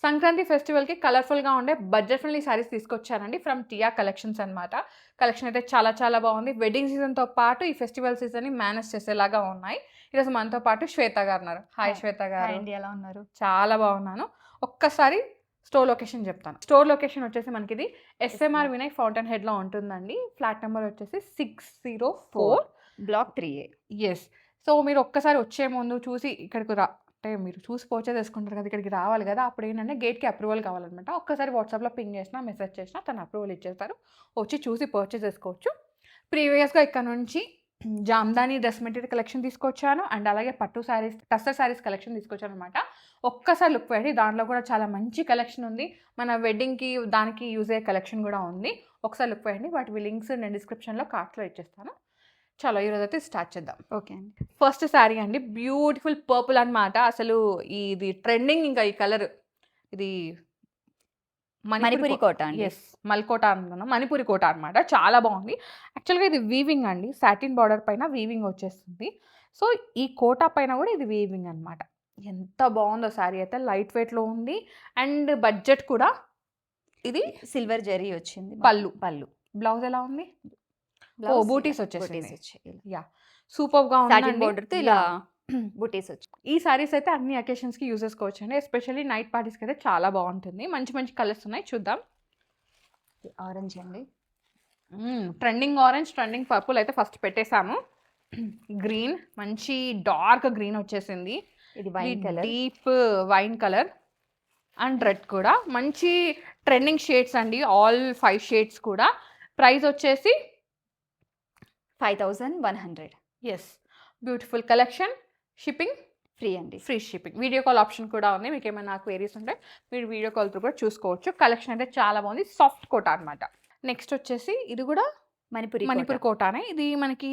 సంక్రాంతి ఫెస్టివల్‌కి కలర్‌ఫుల్‌గా ఉండే బడ్జెట్ ఫ్రెండ్లీ శారీస్ తీసుకొచ్చానండి ఫ్రమ్ టియా కలెక్షన్స్ అనమాట. కలెక్షన్ అయితే చాలా చాలా బాగుంది. వెడ్డింగ్ సీజన్‌తో పాటు ఈ ఫెస్టివల్ సీజన్‌ని మేనేజ్ చేసేలాగా ఉన్నాయి. ఈరోజు మనతో పాటు శ్వేత గారు ఉన్నారు. హాయ్ శ్వేత హాయ్ గారు. అండి. ఎలా ఉన్నారు? చాలా బాగున్నాను. ఒక్కసారి స్టోర్ లొకేషన్ చెప్తాను. స్టోర్ లొకేషన్ వచ్చేసి మనకిది ఎస్ఎంఆర్ వినయ్ ఫౌంటైన్ హెడ్‌లో ఉంటుందండి. ఫ్లాట్ నెంబర్ వచ్చేసి 604 బ్లాక్ 3A. యెస్. సో, మీరు ఒక్కసారి వచ్చే ముందు చూసి ఇక్కడికి అంటే మీరు చూసి పర్చేజ్ చేసుకుంటారు కదా! ఇక్కడికి రావాలి కదా! అప్పుడేంటంటే గేట్‌కి అప్రూవల్ కావాలనమాట. ఒక్కసారి వాట్సాప్‌లో పింగ్ చేసినా, మెసేజ్ చేసినా తను అప్రూవల్ ఇచ్చేస్తారు. వచ్చి చూసి పర్చేజ్ చేసుకోవచ్చు. ప్రీవియస్‌గా ఇక్కడ నుంచి జామ్దాని డ్రెస్ మెటీరియల్ కలెక్షన్ తీసుకొచ్చాను. అండ్ అలాగే పట్టు శారీస్, టస్సర్ శారీస్ కలెక్షన్ తీసుకొచ్చాననమాట. ఒక్కసారి లుక్ వేయండి. దాంట్లో కూడా చాలా మంచి కలెక్షన్ ఉంది. మన వెడ్డింగ్‌కి దానికి యూజ్ అయ్యే కలెక్షన్ కూడా ఉంది. ఒకసారి లుక్ వేయండి. వాటి లింక్స్ నేను డిస్క్రిప్షన్‌లో కార్ట్‌లో ఇచ్చేస్తాను. చలో ఈరోజైతే స్టార్ట్ చేద్దాం. ఓకే అండి. ఫస్ట్ శారీ అండి. బ్యూటిఫుల్ పర్పుల్ అనమాట. అసలు ఇది ట్రెండింగ్ ఇంకా ఈ కలర్. ఇది మణిపురి కోట అండి. యెస్. మల్కోట అనుకున్నాం. మణిపురి కోట అనమాట. చాలా బాగుంది. యాక్చువల్‌గా ఇది వీవింగ్ అండి. సాటిన్ బార్డర్ పైన వీవింగ్ వచ్చేస్తుంది. సో, ఈ కోట పైన కూడా ఇది వీవింగ్ అనమాట. ఎంత బాగుందో శారీ అయితే. లైట్ వెయిట్‌లో ఉంది. అండ్ బడ్జెట్ కూడా. ఇది సిల్వర్ జరీ వచ్చింది. పళ్ళు. బ్లౌజ్ ఎలా ఉంది? బూటీస్ వచ్చేసింది. వచ్చాయి. యాహ్! సూపర్‌గా సాటిన్ ఉందండి. బోర్డర్‌తో ఇలా బూటీస్ వచ్చాయి. ఈ సారీస్ అయితే అన్ని అకేషన్స్‌కి యూజ్ చేసుకోవచ్చండి. ఎస్పెషల్లీ నైట్ పార్టీస్‌కి అయితే చాలా బాగుంటుంది. మంచి మంచి కలర్స్ ఉన్నాయి. చూద్దాం. ఆరెంజ్ అండి. ట్రెండింగ్ ఆరెంజ్, ట్రెండింగ్ పర్పుల్ అయితే ఫస్ట్ పెట్టేసాము. గ్రీన్, మంచి డార్క్ గ్రీన్ వచ్చేసింది. ఇది wine colour. Deep wine colour and red కూడా. మంచి ట్రెండింగ్ షేడ్స్ అండి. ఆల్ 5 షేడ్స్ కూడా. ప్రైస్ వచ్చేసి 5100. Yes. Beautiful collection. Shipping free అండి. Free shipping. Video call option కూడా ఉంది. మీకు ఏమైనా క్వైరీస్ ఉంటే మీరు వీడియో కాల్తో కూడా చూసుకోవచ్చు. కలెక్షన్ అయితే చాలా బాగుంది. సాఫ్ట్ కోట అనమాట. నెక్స్ట్ వచ్చేసి ఇది కూడా మణిపూర్ కోటానే. ఇది మనకి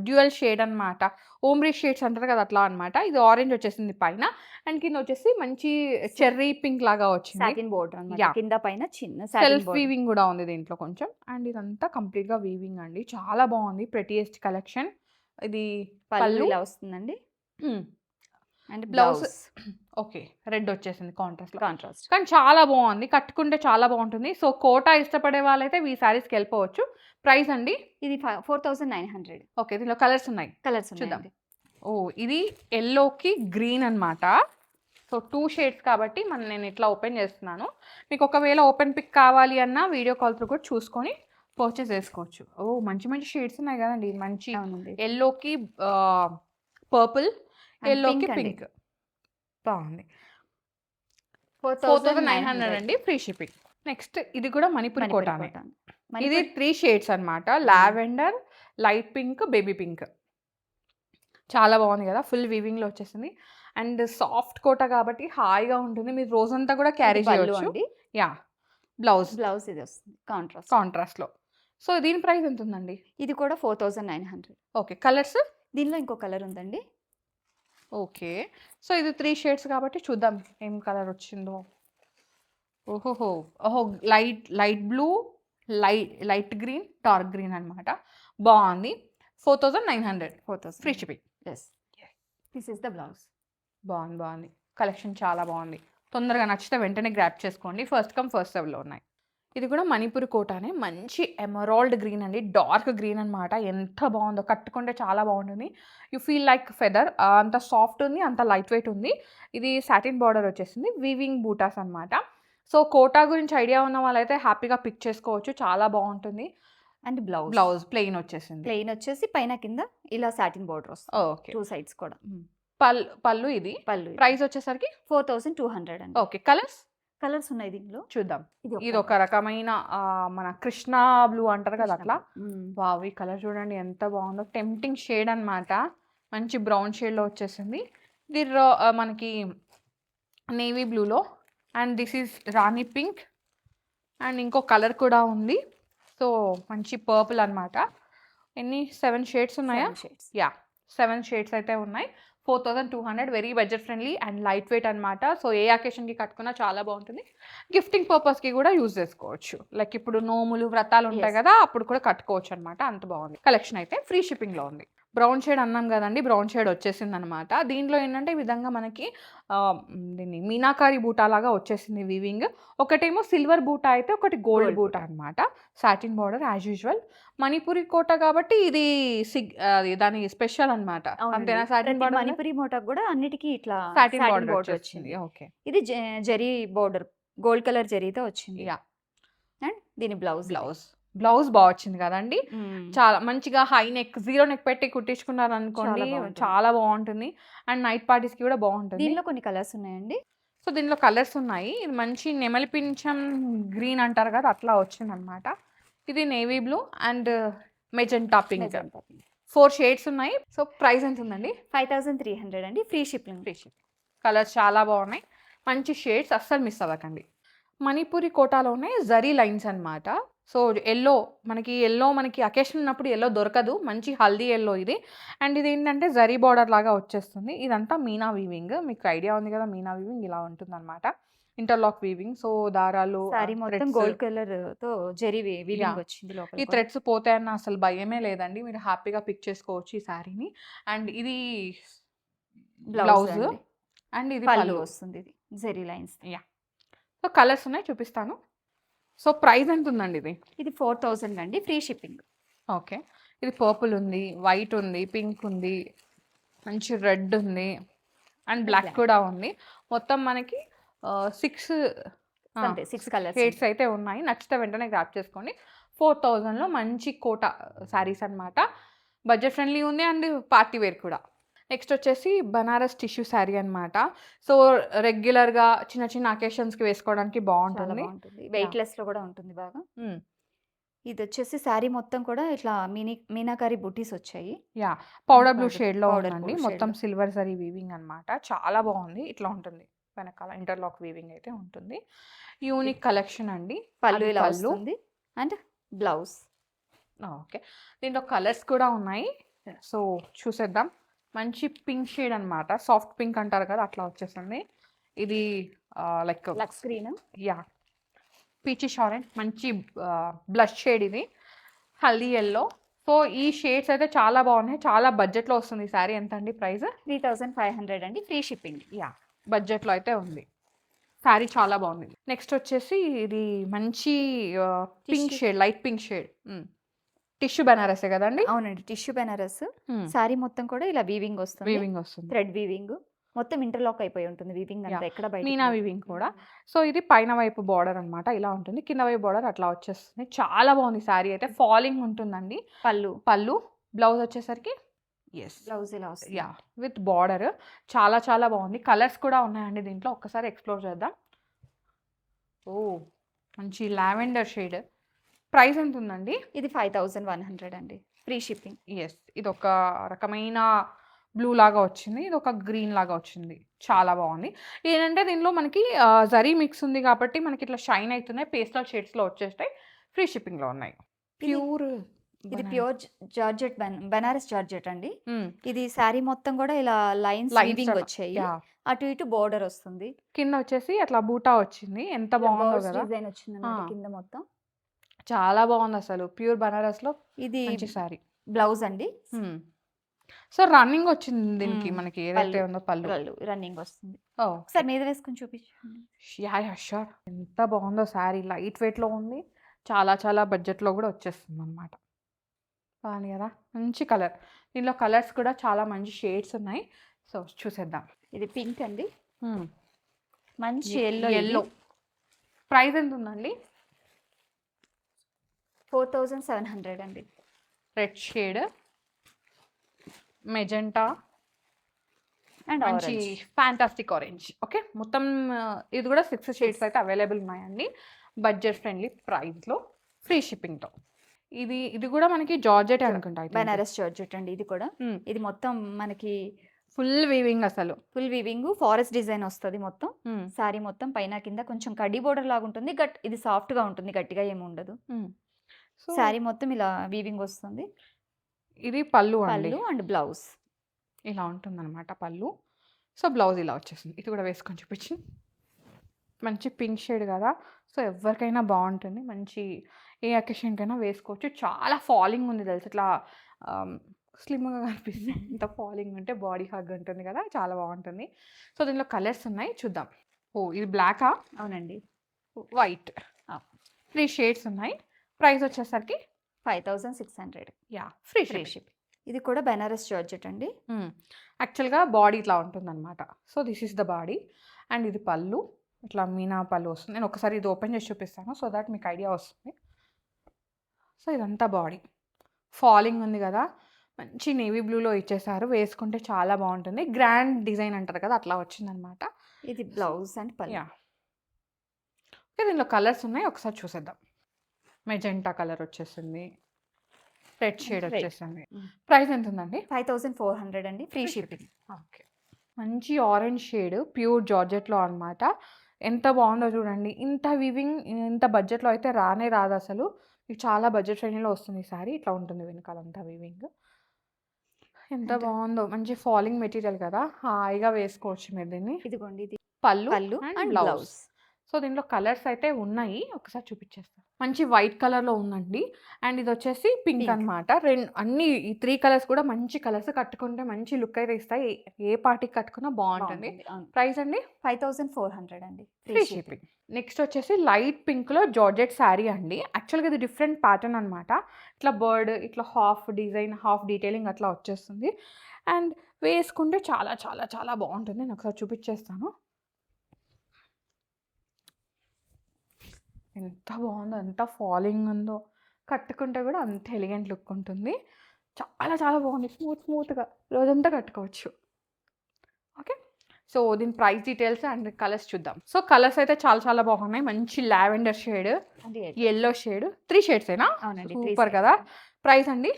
డ్యూయల్ షేడ్ అనమాట. ఓమ్రీ షేడ్స్ అంటారు కదా అట్లా అనమాట. ఇది ఆరెంజ్ వచ్చేసింది పైన. అండ్ కింద వచ్చేసి మంచి చెర్రీ పింక్ లాగా వచ్చింది. సాటిన్ బోర్డర్ అన్నమాట. Yeah. కింద పైన చిన్న సెల్ఫ్ వీవింగ్ కూడా ఉంది దీంట్లో కొంచెం. అండ్ ఇదంతా కంప్లీట్‌గా వీవింగ్ అండి. చాలా బాగుంది. ప్రెటీయెస్ట్ కలెక్షన్. ఇది పళ్ళు ఇలా వస్తుందండి. And blouse blouse okay. Red వచ్చేసింది కాంట్రాస్ట్‌లో. కాంట్రాస్ట్. కానీ చాలా బాగుంది. కట్టుకుంటే చాలా బాగుంటుంది. సో, కోటా ఇష్టపడే వాళ్ళైతే ఈ శారీస్‌కి వెళ్ళిపోవచ్చు. ప్రైస్ అండి? ఇది 4900. ఓకే. దీనిలో కలర్స్ ఉన్నాయి. కలర్స్ చూద్దాం. ఉన్నాయండి. ఇది యెల్లోకి గ్రీన్ అనమాట. సో, 2 షేడ్స్ కాబట్టి నేను ఇట్లా ఓపెన్ చేస్తున్నాను. మీకు ఒకవేళ ఓపెన్ పిక్ కావాలి అన్నా వీడియో కాల్‌తో కూడా చూసుకొని పర్చేస్ చేసుకోవచ్చు. మంచి మంచి షేడ్స్ ఉన్నాయి కదండీ. మంచి అవునండి. యెల్లోకి పర్పుల్, యెల్లోకి pink అండి. పింక్. బాగుంది. 4900 4900 అండి. Free shipping. నెక్స్ట్ ఇది కూడా మణిపూర్ కోటానే. ఇది ఇది 3 షేడ్స్ అనమాట. Lavender, light pink, baby pink. చాలా బాగుంది కదా. ఫుల్ వీవింగ్‌లో వచ్చేసింది. అండ్ సాఫ్ట్ కోట కాబట్టి హాయిగా ఉంటుంది. మీరు రోజంతా కూడా క్యారీ పళ్ళు చేయొచ్చు. అండి. యాహ్! బ్లౌజ్ బ్లౌజ్ ఇది వస్తుంది కాంట్రాస్ట్. కాంట్రాస్ట్‌లో. సో, దీని ప్రైస్ ఎంత ఉందండి? ఇది కూడా 4900. ఓకే. కలర్స్? దీనిలో ఇంకో కలర్ ఉందండి. ఓకే. సో, ఇది 3 షేడ్స్ కాబట్టి చూద్దాం ఏం కలర్ వచ్చిందో. ఓహో! Light blue, light green, dark green అనమాట. బాగుంది. 4900 4000. Free shipping. Yes. This is the blouse. బాగుంది. కలెక్షన్ చాలా బాగుంది. తొందరగా నచ్చితే వెంటనే గ్రాబ్ చేసుకోండి. ఫస్ట్ కమ్ ఫస్ట్ సర్వ్‌లో ఉన్నాయి. ఇది కూడా మణిపూర్ కోటానే. మంచి ఎమరాల్డ్ గ్రీన్ అండి. డార్క్ గ్రీన్ అనమాట. ఎంత బాగుందో. కట్టుకుంటే చాలా బాగుంటుంది. You feel like feather. అంత సాఫ్ట్ ఉంది. అంత లైట్ వెయిట్ ఉంది. ఇది సాటిన్ బార్డర్ వచ్చేసింది. వీవింగ్ బూటాస్ అనమాట. సో, కోటా గురించి ఐడియా ఉన్న వాళ్ళైతే హ్యాపీగా పిక్ చేసుకోవచ్చు. చాలా బాగుంటుంది. అండ్ బ్లౌజ్ ప్లెయిన్ వచ్చేసింది. ప్లెయిన్ వచ్చేసి పైన కింద ఇలా సాటిన్ బోర్డర్ వస్తుంది. ఓకే. 2 సైడ్స్ కూడా. పళ్ళు ఇది. పళ్ళు ప్రైస్ వచ్చేసరికి 4200 అండి. ఓకే. కలర్స్ కలర్స్ ఉన్నాయి దీనిలో. చూద్దాం. ఇది ఇది ఒక రకమైన మన కృష్ణా బ్లూ అంటారు కదా అట్లా. వావ్! ఈ కలర్ చూడండి ఎంత బాగుందో. టెంప్టింగ్ షేడ్ అనమాట. మంచి బ్రౌన్ షేడ్‌లో వచ్చేసింది. ఇది మనకి నేవీ బ్లూలో. And this is rani pink. And ఇంకో కలర్ కూడా ఉంది. సో, మంచి పర్పుల్ అనమాట. ఎన్ని 7 షేడ్స్ ఉన్నాయా? 7 షేడ్స్. యాహ్! 7 షేడ్స్ అయితే ఉన్నాయి. 4200 very budget friendly and light weight అనమాట. సో, ఏ అకేషన్‌కి కట్టుకున్నా చాలా బాగుంటుంది. గిఫ్టింగ్ పర్పస్‌కి కూడా యూజ్ చేసుకోవచ్చు. లైక్ ఇప్పుడు నోములు, వ్రతాలు ఉంటాయి Yes. కదా అప్పుడు కూడా కట్టుకోవచ్చు అనమాట. అంత బాగుంది. కలెక్షన్ అయితే ఫ్రీ షిప్పింగ్‌లో ఉంది. బ్రౌన్ షేడ్ అన్నాం గదండీ! బ్రౌన్ షేడ్ వచ్చేసిందనమాట. దీంట్లో ఏంటంటే ఈ విధంగా మనకి దీన్ని మీనాకారి బూటాలాగా వచ్చేసింది వీవింగ్. ఒకటేమో సిల్వర్ బూటా అయితే, ఒకటి గోల్డ్ గోల్డ్ బూటా బూటా. అనమాట. Satin border as usual. Manipuri Kota కాబట్టి ఇది అది దాని స్పెషల్ అనమాట. అవునండి. అంతేనా? సాటిన్ ప్రతి బార్డర్ మణిపురి మోటాకు గూడా అన్నిటికి ఇట్లా సాటిన్ సాటిన్ బార్డర్ బోర్డర్ వచ్చేసింది. వచ్చింది. ఓకే. ఇది జరీ బోర్డర్ గోల్డ్ కలర్ జరీతో వచ్చింది. యాహ్! అండ్ దీని బ్లౌజ్ ఇది. బ్లౌజ్. బ్లౌజ్ బా వచ్చింది గదండీ! చాలా మంచిగా హై నెక్, జీరో నెక్ పెట్టి కుట్టించుకున్నారనుకోండి చాలా బాగుంటుంది. చాలా బావుంటుంది. అండ్ నైట్ పార్టీస్‌కి కూడా బావుంటుంది. దీనిలో కొన్ని కలర్స్ ఉన్నాయండి. సో, దీనిలో కలర్స్ ఉన్నాయి. ఇది మంచి నెమలి పింఛం గ్రీన్ అంటారు కదా! అట్లా వచ్చిందనమాట. ఇది navy blue and magenta pink. Magenta pink. 4 shades ఉన్నాయి. సో, ప్రైస్ ఎంతుందండి? 5300 అండి. Free shipping. Free shipping. Colours చాలా బావున్నాయి. మంచి షేడ్స్ అస్సలు మిస్ అవ్వకండి. మణిపురి కోటాలోనే జరీ లైన్స్ అన్నమాట. సో, మనకి అకేషన్ ఉన్నప్పుడు యెల్లో దొరకదు. మంచి హల్దీ యెల్లో ఇది. అండ్ ఇదేంటంటే జరీ బార్డర్ లాగా వచ్చేస్తుంది. ఇదంతా మీనా వీవింగ్. మీకు ఐడియా ఉంది కదా! మీనా వీవింగ్ ఇలా ఉంటుందన్నమాట. Interlock weaving. సో, దారాలు సారీ మొత్తం థ్రెడ్స్ గోల్డ్ కలర్ తో జరీ వీవింగ్ యాహ్! వచ్చింది లోపల ఈ కూడా. థ్రెడ్స్ పోతాయన్న అసలు భయమే లేదండి. మీరు హ్యాపీగా పిక్ చేసుకోవచ్చు ఈ శారీని. అండ్ ఇది బ్లౌజ్ బ్లౌజ్ అండి. అండ్ ఇది పళ్ళు పళ్ళు. వస్తుంది ఇది. Zari lines. Yeah! So, colours ఉన్నాయి చూపిస్తాను. సో, ప్రైస్ ఎంతుందండి ఇది? ఇది 4000 అండి. Free shipping. ఓకే. ఇది పర్పుల్ ఉంది, వైట్ ఉంది, పింక్ ఉంది, మంచి రెడ్ ఉంది అండ్ బ్లాక్ బ్లాక్. కూడా ఉంది. మొత్తం మనకి 6 అంతే 6 కలర్స్. షేడ్స్ అయితే ఉన్నాయి. నచ్చితే వెంటనే గ్రాబ్ చేసుకోండి. 4000లో మంచి కోట శారీస్ అన్నమాట. బడ్జెట్ ఫ్రెండ్లీ ఉంది అండ్ పార్టీ వేర్ కూడా. నెక్స్ట్ వచ్చేసి బనారస్ టిష్యూ శారీ అన్నమాట. సో, రెగ్యులర్‌గా చిన్న చిన్న అకేషన్స్‌కి వేసుకోవడానికి చాలా బావుంటుంది. బాగుంటుంది. వెయిట్‌లెస్ లో కూడా ఉంటుంది బాగా. హ్మ్. ఇది వచ్చేసి శారీ మొత్తం కూడా ఇట్లా మీనాకారి బుటీస్ వచ్చాయి. యాహ్! పౌడర్ బ్లూ పౌడర్ షేడ్‌లో పౌడర్ ఉందండి. బ్లూ మొత్తం షేడ్‌లో. సిల్వర్ జరీ వీవింగ్ అన్నమాట. చాలా బావుంది. ఇట్లా ఉంటుంది. వెనకాల ఇంటర్లాక్ వీవింగ్ అయితే ఉంటుంది. యూనిక్ కలెక్షన్ అండి. పళ్ళు అది ఇలా పళ్ళు. వస్తుంది. And blouse. ఓకే. దీంట్లో కలర్స్ కూడా ఉన్నాయి. సో, చూసేద్దాం. మంచి పింక్ షేడ్ అన్నమాట. సాఫ్ట్ పింక్ అంటారు కదా! అట్లా వచ్చేసింది. ఇది like lux green. Yeah! Peachish orange మంచి బ్లష్ షేడ్ ఇది. హల్దీ యెల్లో. సో, ఈ షేడ్స్ అయితే చాలా బాగున్నాయి. చాలా బడ్జెట్‌లో వస్తుంది ఈ శారీ. ఎంతండి ప్రైస్? 3500 అండి. Free shipping. యాహ్! బడ్జెట్‌లో అయితే ఉంది. శారీ చాలా బాగుంది. నెక్స్ట్ వచ్చేసి ఇది మంచి pink tissue. Shade, light pink shade. Tissue బనారసే కదండీ! అవునండి. టిష్యూ బెనారస్. హ్మ్. శారీ మొత్తం కూడా ఇలా వీవింగ్ వస్తుంది. వీవింగ్ వస్తుంది. Thread weaving. మొత్తం ఇంటర్లాక్ అయిపోయి ఉంటుంది వీవింగ్ అంతా. యాహ్! ఎక్కడ బయటికి మీనా పోదు. వీవింగ్ కూడా. సో, ఇది పైన వైపు బార్డర్ అన్నమాట. ఇలా ఉంటుంది. కింద వైపు బార్డర్ అట్లా వచ్చేస్తుంది. చాలా బాగుంది శారీ అయితే. ఫాలింగ్ ఉంటుందండి. పళ్ళు. పళ్ళు. బ్లౌజ్ వచ్చేసరికి యెస్. బ్లౌజ్ ఇలా వస్తుంది. యాహ్! With border. చాలా చాలా బాగుంది. కలర్స్ కూడా ఉన్నాయండి దీంట్లో. ఒక్కసారి ఎక్స్‌ప్లోర్ చేద్దాం. ఓహ్! మంచి లావెండర్ షేడ్. ప్రైస్ ఎంతుందండి? ఇది 5100 అండి. Free shipping. యెస్. ఇదొక రకమైన బ్లూ లాగా వచ్చింది. ఇదొక గ్రీన్ లాగా వచ్చింది. చాలా బాగుంది. ఏంటంటే దీనిలో మనకి జరీ మిక్స్ ఉంది కాబట్టి మనకి ఇట్లా షైన్ అయితున్నాయి. పేస్టల్ షేడ్స్‌లో వచ్చేస్తాయి. ఫ్రీ షిప్పింగ్‌లో ఉన్నాయి. ప్యూర్ ఇది ప్యూర్ జార్జెట్ బెనారస్ జార్జెట్ అండి. హ్మ్. ఇది శారీ మొత్తం కూడా ఇలా లైన్స్ లైన్స్ వీవింగ్ అలా. వచ్చాయి. యాహ్! అటు ఇటు బోర్డర్ వస్తుంది. కింద వచ్చేసి అట్లా బూటా వచ్చింది. ఎంత బాగుందో బర్డ్స్ కదా! డిజైన్ వచ్చిందన్నమాట ఆ! కింద మొత్తం. చాలా బాగుంది అసలు. ప్యూర్ బనారస్‌లో ఇది మంచి శారీ. బ్లౌజ్ అండి. సో, రన్నింగ్ వచ్చింది దీనికి. హ్మ్. మనకి ఏదైతే పళ్ళు. ఉందో పళ్ళు. పళ్ళు రన్నింగ్ వస్తుంది. ఓహ్! ఒకసారి మీద వేసుకొని చూపించండి. యాహ్! ష్యూర్. ఎంత బాగుందో శారీ. లైట్ వెయిట్‌లో ఉంది. చాలా చాలా బడ్జెట్‌లో కూడా వచ్చేస్తుందన్నమాట. బాగుంది కదా! మంచి కలర్. దీనిలో కలర్స్ కూడా చాలా మంచి షేడ్స్ ఉన్నాయి. సో, చూసేద్దాం. ఇది పింక్ అండి. హ్మ్. మంచి యెల్లో. ఎల్లో. ప్రైస్ ఎంతుందండి? 4700 అండి. రెడ్ షేడ్, మెజెంటా అండ్ మంచి ఆరెంజ్. Fantastic orange. ఓకే. మొత్తం ఇది కూడా 6 షేడ్స్ అయితే అవైలబుల్ ఉన్నాయండి. బడ్జెట్ ఫ్రెండ్లీ ప్రైస్‌లో ఫ్రీ షిప్పింగ్‌తో. ఇది కూడా మనకి జార్జెట్ అనుకుంటా. I think. బెనారస్ జార్జెట్ అండి ఇది కూడా. హ్మ్. ఇది మొత్తం మనకి ఫుల్ వీవింగ్ అసలు. ఫుల్ వీవింగ్ ఫారెస్ట్ డిజైన్ వస్తది మొత్తం. హ్మ్. శారీ మొత్తం పైన కింద కొంచెం కడ్డీ బోర్డర్ లాగా ఉంటుంది. ఇది సాఫ్ట్ గా ఉంటుంది. గట్టిగా ఏమి ఉండదు. హ్మ్. సో, శారీ మొత్తం ఇలా వీవింగ్ వస్తుంది. ఇది పళ్ళు అండి. పళ్ళు అండ్ బ్లౌజ్. ఇలా ఉంటుందన్నమాట పళ్ళు. సో, బ్లౌజ్ ఇలా వచ్చేసింది. ఇది కూడా వేసుకొని చూపించు. మంచి పింక్ షేడ్ కదా! సో, ఎవరికైనా బాగుంటుంది. మంచి ఏ అకేషన్‌కైనా వేసుకోవచ్చు. చాలా ఫాలింగ్ ఉంది తెలుసా! ఇట్లా స్లిమ్‌గా కనిపిస్తాం. ఇంత ఫాలింగ్ ఉంటే బాడీ హగ్ ఉంటుంది కదా! చాలా బావుంటుంది. సో, దీనిలో కలర్స్ ఉన్నాయి చూద్దాం. ఓహ్! ఇది బ్లాకా? అవునండి. వైట్. ఆ! 3 షేడ్స్ ఉన్నాయి. ప్రైస్ వచ్చేసరికి 5600 ఫ్రీ ఫ్రీ షిప్పింగ్. షిప్. ఇది కూడా బెనారస్ జార్జెట్ అండి. యాక్చువల్‌గా బాడీ ఇట్లా ఉంటుందన్నమాట. So, this is the body and ఇది పళ్ళు. ఇట్లా మీనా పళ్ళు వస్తుంది. నేను ఒకసారి ఇది ఓపెన్ చేసి చూపిస్తాను. సో దట్ మీకు ఐడియా వస్తుంది. సో, ఇదంతా బాడీ. ఫాలింగ్ ఉంది కదా! మంచి నేవీ బ్లూలో ఇచ్చేసారు. వేసుకుంటే చాలా బావుంటుంది. గ్రాండ్ డిజైన్ అంటారు కదా! అట్లా వచ్చిందన్నమాట. ఇది బ్లౌజ్ అండ్ పళ్ళు. యాహ్! ఓకే. దీనిలో కలర్స్ ఉన్నాయి. ఒకసారి చూసేద్దాం. మెజెంటా కలర్ వచ్చేసింది. Red shade red. వచ్చేసింది. ప్రైస్ ఎంత ఉందండి? 5400 అండి. Free shipping. ఓకే. మంచి ఆరెంజ్ షేడ్ ప్యూర్ జార్జెట్‌లో అన్నమాట. ఎంత బావుందో చూడండి. ఇంత వీవింగ్ ఇంత బడ్జెట్‌లో అయితే రానే రాదసలు. ఇది చాలా బడ్జెట్ ఫ్రెండ్లీలో వస్తుంది ఈ సారీ. ఇట్లా ఉంటుంది వెనకాలంతా వీవింగ్. ఎంత అంటే బావుందో. మంచి ఫాలింగ్ మెటీరియల్ కదా! హాయిగా వేసుకోవచ్చు మీరు దీన్ని. ఇదిగోండి ఇది pallu pallu and and blouse. Blouse. So, దీంట్లో కలర్స్ అయితే ఉన్నాయి. ఒకసారి చూపించేస్తాను. మంచి వైట్ కలర్‌లో ఉందండి. అండ్ ఇదొచ్చేసి పింక్ పింక్. అనమాట. అన్ని ఈ 3 కలర్స్ కూడా మంచి కలర్స్. కట్టుకుంటే మంచి లుక్ అయితే ఇస్తాయి. ఏ పార్టీకి కట్టుకున్నా బావుంటుంది. బావుంటుంది. అవును. ప్రైస్ అండి? 5400 అండి. Free shipping. నెక్స్ట్ వచ్చేసి లైట్ పింక్‌లో జార్జెట్ శారీ అండి. యాక్చువల్‌గా ఇది డిఫరెంట్ ప్యాటర్న్ అనమాట. ఇట్లా బర్డ్, ఇట్లా హాఫ్ డిజైన్, హాఫ్ డీటెయిలింగ్ అట్లా వచ్చేస్తుంది. అండ్ వేసుకుంటే చాలా చాలా చాలా బావుంటుంది. నేను ఒకసారి చూపించేస్తాను. ఎంత బావుందో, ఎంత ఫాలింగ్ ఉందో. కట్టుకుంటే కూడా అంత ఎలిగెంట్ లుక్ ఉంటుంది. చాలా చాలా బాగుంది. స్మూత్‌గా రోజంతా కట్టుకోవచ్చు. ఓకే. సో, దీని ప్రైస్ డీటెయిల్స్ అండ్ కలర్స్ చూద్దాం. సో, కలర్స్ అయితే చాలా చాలా బాగున్నాయి. మంచి లావెండర్ షేడ్, అంటే యెల్లో షేడ్ 3 షేడ్సేనా? అవునండి. సూపర్ కదా! ప్రైస్ అండి?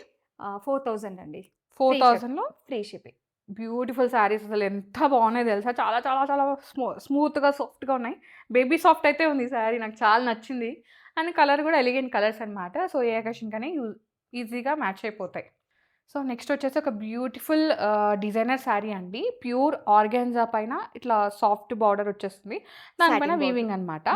4000 అండి. 4000లో ఫ్రీ షిప్పింగ్. బ్యూటిఫుల్ శారీస్ అసలు ఎంత బాగున్నాయో తెలుసా? చాలా చాలా చాలా స్మూత్‌గా, సాఫ్ట్‌గా ఉన్నాయి. బేబీ సాఫ్ట్ అయితే ఉంది ఈ శారీ. నాకు చాలా నచ్చింది. అండ్ కలర్ కూడా ఎలిగెంట్ కలర్స్ అనమాట. సో, ఏ అకేషన్‌కైనా ఈజీగా మ్యాచ్ అయిపోతాయి. సో, నెక్స్ట్ వచ్చేసి ఒక బ్యూటిఫుల్ డిజైనర్ శారీ అండి. ప్యూర్ ఆర్గాన్జా పైన ఇట్లా సాఫ్ట్ బార్డర్ వచ్చేస్తుంది. దానిపైన సాటిన్ వీవింగ్ బార్డర్. అనమాట.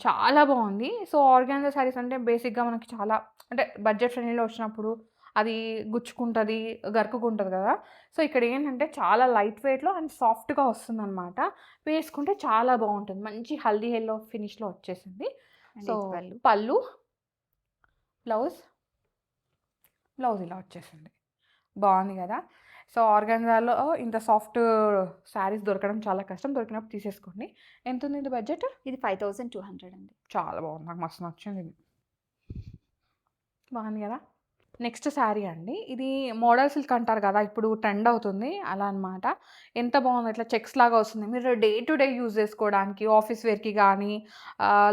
చాలా బాగుంది. సో, ఆర్గాన్జా శారీస్ అంటే బేసిక్‌గా మనకి చాలా అంటే బడ్జెట్ ఫ్రెండ్లీలో వచ్చినప్పుడు అది గుచ్చుకుంటది, గరుకుకుంటది కదా! సో, ఇక్కడ ఏంటంటే చాలా లైట్ వెయిట్‌లో అండ్ సాఫ్ట్‌గా వస్తుందనమాట. వేసుకుంటే చాలా బావుంటుంది. మంచి హల్దీ యెల్లో ఫినిష్‌లో వచ్చేసింది. అండ్ సో, ఇది పళ్ళు. పళ్ళు, బ్లౌజ్, బ్లౌజ్ ఇలా వచ్చేసింది. బావుంది గదా! సో, ఆర్గాన్జాలో ఇంత సాఫ్ట్ శారీస్ దొరకడం చాలా కష్టం. దొరికినప్పుడు తీసేసుకోండి. ఎంతుంది ఇది బడ్జెట్? ఇది 5200 అండి. చాలా బాగుంది. నాకు మస్తు నచ్చింది ఇది. బాగుంది గదా! నెక్స్ట్ శారీ అండి. ఇది మోడల్ సిల్క్ అంటారు గదా! ఇప్పుడు ట్రెండ్ అవుతుంది. అలా అనమాట. ఎంత బాగుందో ఇట్లా చెక్స్ లాగా వస్తుంది. మీరు డే టు డే యూజ్ చేసుకోవడానికి ఆఫీస్ వేర్‌కి గానీ,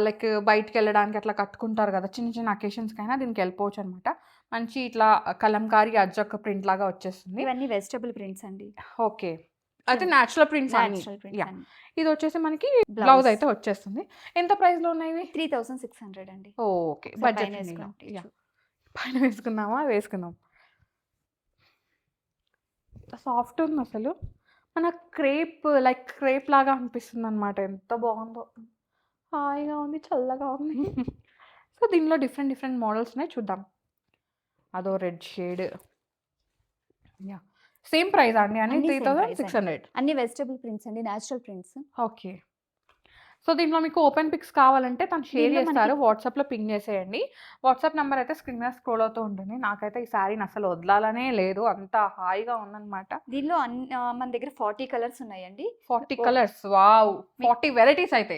లైక్ బయటికెళ్ళడానికి అట్లా కట్టుకుంటారు గదా! చిన్న చిన్న అకేషన్స్‌కైనా దీనికి వెళ్ళిపోవచ్చు అనమాట. మంచి ఇట్లా కలంకారీ అజ్రక్ ప్రింట్ లాగా వచ్చేస్తుంది. ఇవన్నీ వెజిటబుల్ ప్రింట్స్ అండి. ఓకే. అయితే నేచురల్ ప్రింట్స్ అన్నీ. Natural prints yeah! అన్ని. ఇదొచ్చేసి మనకి బ్లౌజ్ బ్లౌజ్ అయితే వచ్చేస్తుంది. ఎంత ప్రైస్‌లో ఉన్నాయి ఇవి? 3600 అండి. ఓకే. ఒకసారి బడ్జెట్ పైన ఫ్రెండ్లీలో. వేసుకుంటే యాహ్! పైన వేసుకుందామా? వేసుకుందాం. సాఫ్ట్ ఉంది అసలు. మన క్రేప్ లాగా అనిపిస్తుందనమాట. ఎంత బాగుందో. హాయిగా ఉంది. చల్లగా ఉంది. సో, దీనిలో డిఫరెంట్ డిఫరెంట్ మోడల్స్ ఉన్నాయి చూద్దాం. అదో రెడ్ షేడ్. యాహ్! సేమ్ ప్రైజా అండి అన్నీ? అన్నీ సేమ్ ప్రైస్ అండి. 3600. అన్ని వెజిటబుల్ ప్రింట్స్ అండి. Natural prints. ఓకే. సో, దీంట్లో మీకు ఓపెన్ పిక్స్ కావాలంటే తను షేర్ దీనిలో చేస్తారు. మనకి వాట్సాప్‌లో పింగ్ చేసేయండి. వాట్సాప్ నంబర్ అయితే స్క్రీన్ మీద స్క్రోల్ అవుతూ ఉంటుంది. నాకైతే ఈ శారీని అసలు వదలాలనే లేదు. అంత హాయిగా ఉందనమాట. దీనిలో మన దగ్గర 40 కలర్స్ ఉన్నాయండి. 40 ఓ కలర్స్ వావ్! మీ 40 వెరైటీస్ అయితే.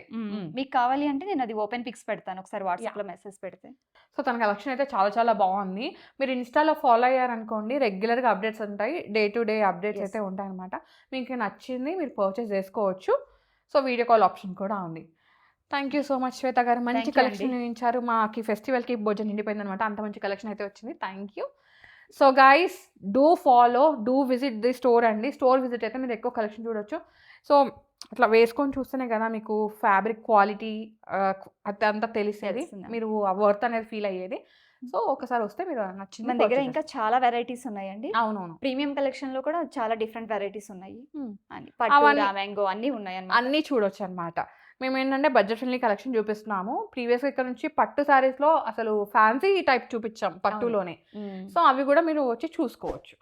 మీకు కావాలి అంటే నేను అది ఓపెన్ పిక్స్ పెడతాను. ఒకసారి యాహ్! వాట్సాప్‌లో మెసేజ్ పెడితే. సో, తన కలెక్షన్ అయితే చాలా చాలా బాగుంది. మీరు ఇన్‌స్టాలో ఫాలో అయ్యారనుకోండి రెగ్యులర్‌గా అప్డేట్స్ ఉంటాయి. Day to day updates yes. అయితే ఉంటాయన్నమాట. మీకు నచ్చింది మీరు పర్చేస్ చేసుకోవచ్చు. సో, వీడియో కాల్ ఆప్షన్ కూడా ఉంది. థ్యాంక్ యూ సో మచ్ శ్వేత గారు. మంచి థ్యాంక్ యూ అండి. కలెక్షన్ చూయించారు. మాకి ఫెస్టివల్‌కి భోజనం నిండిపోయిందనమాట. అంత మంచి కలెక్షన్ అయితే వచ్చింది. Thank you. So, guys do visit the store అండి. స్టోర్ విజిట్ అయితే మీరు ఎక్కువ కలెక్షన్ చూడొచ్చు. సో, అట్లా వేసుకొని చూస్తేనే కదా మీకు ఫ్యాబ్రిక్ క్వాలిటీ అదంతా తెలిసేది. తెలుస్తుందండి. మీరు ఆ వర్త్ అనేది ఫీల్ అయ్యేది. సో, ఒకసారి వస్తే మీరు నచ్చింది మన దగ్గర పర్చేస్ ఇంకా చేసుకోండి. చాలా వెరైటీస్ ఉన్నాయండి. అవునవును. ప్రీమియం కలెక్షన్‌లో కూడా చాలా డిఫరెంట్ వెరైటీస్ ఉన్నాయి. హ్మ్. అని పట్టు, అవన్నీ రామాంగో అన్నీ ఉన్నాయన్నమాట. అన్నీ చూడొచ్చనమాట. మేమేంటంటే బడ్జెట్ ఫ్రెండ్లీ కలెక్షన్ చూపిస్తున్నాము. ప్రీవియస్‌గా ఇక్కడ నుంచి పట్టు శారీస్‌లో అసలు ఫ్యాన్సీ టైప్ చూపిచ్చాం అవును. పట్టులోనే. సో, అవి గూడా మీరు వచ్చి చూసుకోవచ్చు.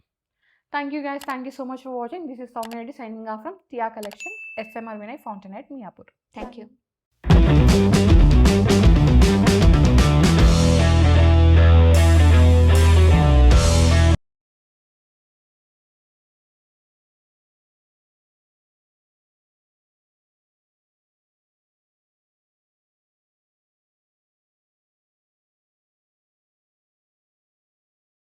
Thank you guys. Thank you so much for watching. This is Soumya Reddy signing off from Tia collections, SMR Vinay, Fountainhead, Miapur. Thank you.